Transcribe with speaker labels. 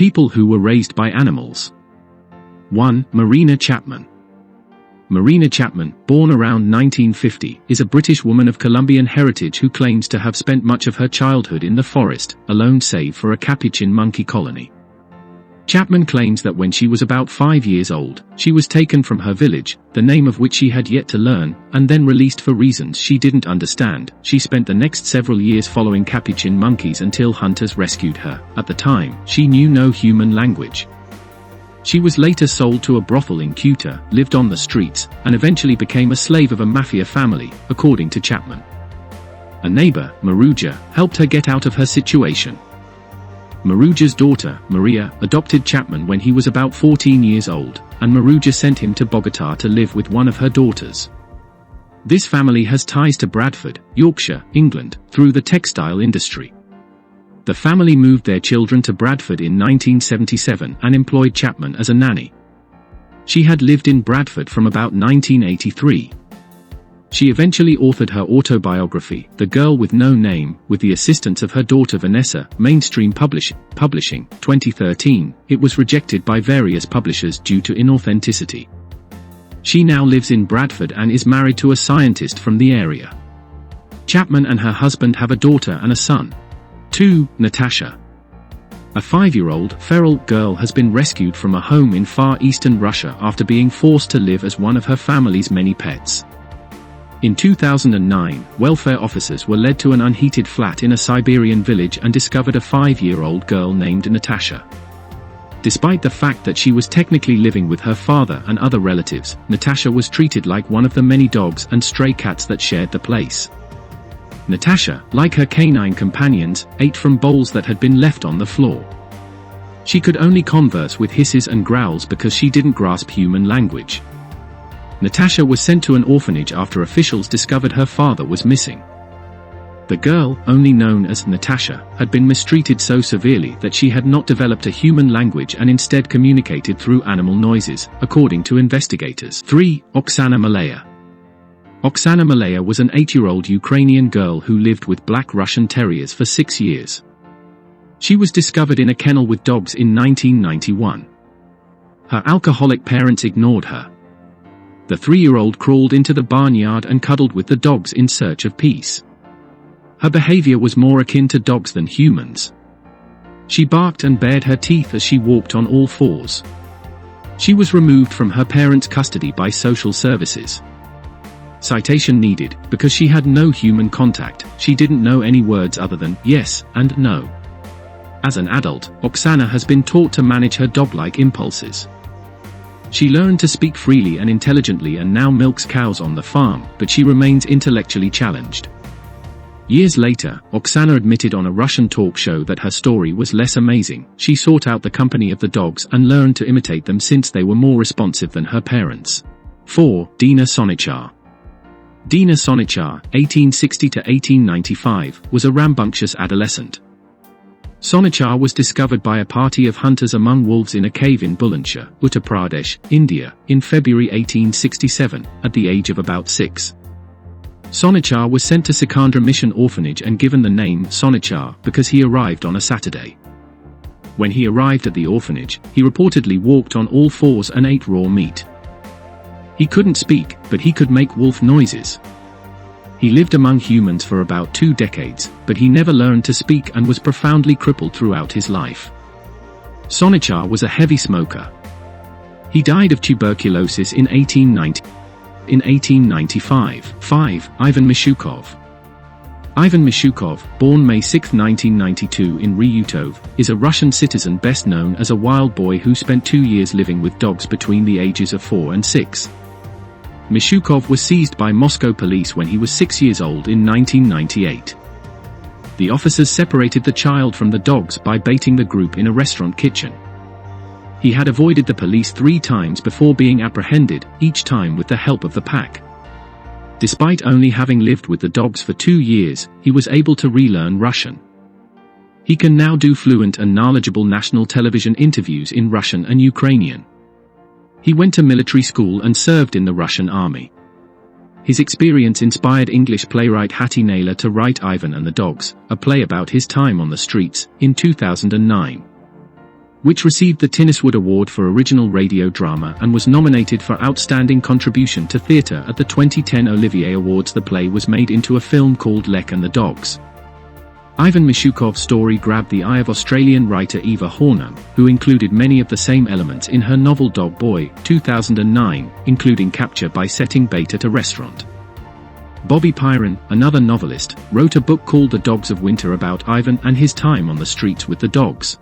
Speaker 1: People who were raised by animals. 1. Marina Chapman. Marina Chapman, born around 1950, is a British woman of Colombian heritage who claims to have spent much of her childhood in the forest, alone save for a capuchin monkey colony. Chapman claims that when she was about 5 years old, she was taken from her village, the name of which she had yet to learn, and then released for reasons she didn't understand. She spent the next several years following capuchin monkeys until hunters rescued her. At the time, she knew no human language. She was later sold to a brothel in Ceuta, lived on the streets, and eventually became a slave of a mafia family, according to Chapman. A neighbor, Maruja, helped her get out of her situation. Maruja's daughter, Maria, adopted Chapman when he was about 14 years old, and Maruja sent him to Bogotá to live with one of her daughters. This family has ties to Bradford, Yorkshire, England, through the textile industry. The family moved their children to Bradford in 1977 and employed Chapman as a nanny. She had lived in Bradford from about 1983. She eventually authored her autobiography, The Girl with No Name, with the assistance of her daughter Vanessa, Mainstream Publishing, 2013. It was rejected by various publishers due to inauthenticity. She now lives in Bradford and is married to a scientist from the area. Chapman and her husband have a daughter and a son. 2. Natasha. A 5-year-old feral girl has been rescued from a home in far eastern Russia after being forced to live as one of her family's many pets. In 2009, welfare officers were led to an unheated flat in a Siberian village and discovered a 5-year-old girl named Natasha. Despite the fact that she was technically living with her father and other relatives, Natasha was treated like one of the many dogs and stray cats that shared the place. Natasha, like her canine companions, ate from bowls that had been left on the floor. She could only converse with hisses and growls because she didn't grasp human language. Natasha was sent to an orphanage after officials discovered her father was missing. The girl, only known as Natasha, had been mistreated so severely that she had not developed a human language and instead communicated through animal noises, according to investigators. 3. Oksana Malaya. Oksana Malaya was an 8-year-old Ukrainian girl who lived with black Russian terriers for 6 years. She was discovered in a kennel with dogs in 1991. Her alcoholic parents ignored her. The 3-year-old crawled into the barnyard and cuddled with the dogs in search of peace. Her behavior was more akin to dogs than humans. She barked and bared her teeth as she walked on all fours. She was removed from her parents' custody by social services. Citation needed, because she had no human contact. She didn't know any words other than yes and no. As an adult, Oksana has been taught to manage her dog-like impulses. She learned to speak freely and intelligently and now milks cows on the farm, but she remains intellectually challenged. Years later, Oksana admitted on a Russian talk show that her story was less amazing. She sought out the company of the dogs and learned to imitate them since they were more responsive than her parents. 4. Dina Sonichar. Dina Sonichar, 1860 to 1895, was a rambunctious adolescent. Sonichar was discovered by a party of hunters among wolves in a cave in Bulandshahr, Uttar Pradesh, India, in February 1867, at the age of about 6. Sonichar was sent to Sikandra Mission Orphanage and given the name Sonichar because he arrived on a Saturday. When he arrived at the orphanage, he reportedly walked on all fours and ate raw meat. He couldn't speak, but he could make wolf noises. He lived among humans for about 2 decades, but he never learned to speak and was profoundly crippled throughout his life. Sonichar was a heavy smoker. He died of tuberculosis in 1890. In 1895. 5. Ivan Mishukov. Ivan Mishukov, born May 6, 1992 in Ryutov, is a Russian citizen best known as a wild boy who spent 2 years living with dogs between the ages of 4 and 6. Mishukov was seized by Moscow police when he was 6 years old in 1998. The officers separated the child from the dogs by baiting the group in a restaurant kitchen. He had avoided the police 3 times before being apprehended, each time with the help of the pack. Despite only having lived with the dogs for 2 years, he was able to relearn Russian. He can now do fluent and knowledgeable national television interviews in Russian and Ukrainian. He went to military school and served in the Russian army. His experience inspired English playwright Hattie Naylor to write Ivan and the Dogs, a play about his time on the streets, in 2009. which received the Tinniswood Award for Original Radio Drama and was nominated for Outstanding Contribution to Theatre at the 2010 Olivier Awards. The play was made into a film called Lek and the Dogs. Ivan Mishukov's story grabbed the eye of Australian writer Eva Hornum, who included many of the same elements in her novel Dog Boy, 2009, including capture by setting bait at a restaurant. Bobby Pyron, another novelist, wrote a book called The Dogs of Winter about Ivan and his time on the streets with the dogs.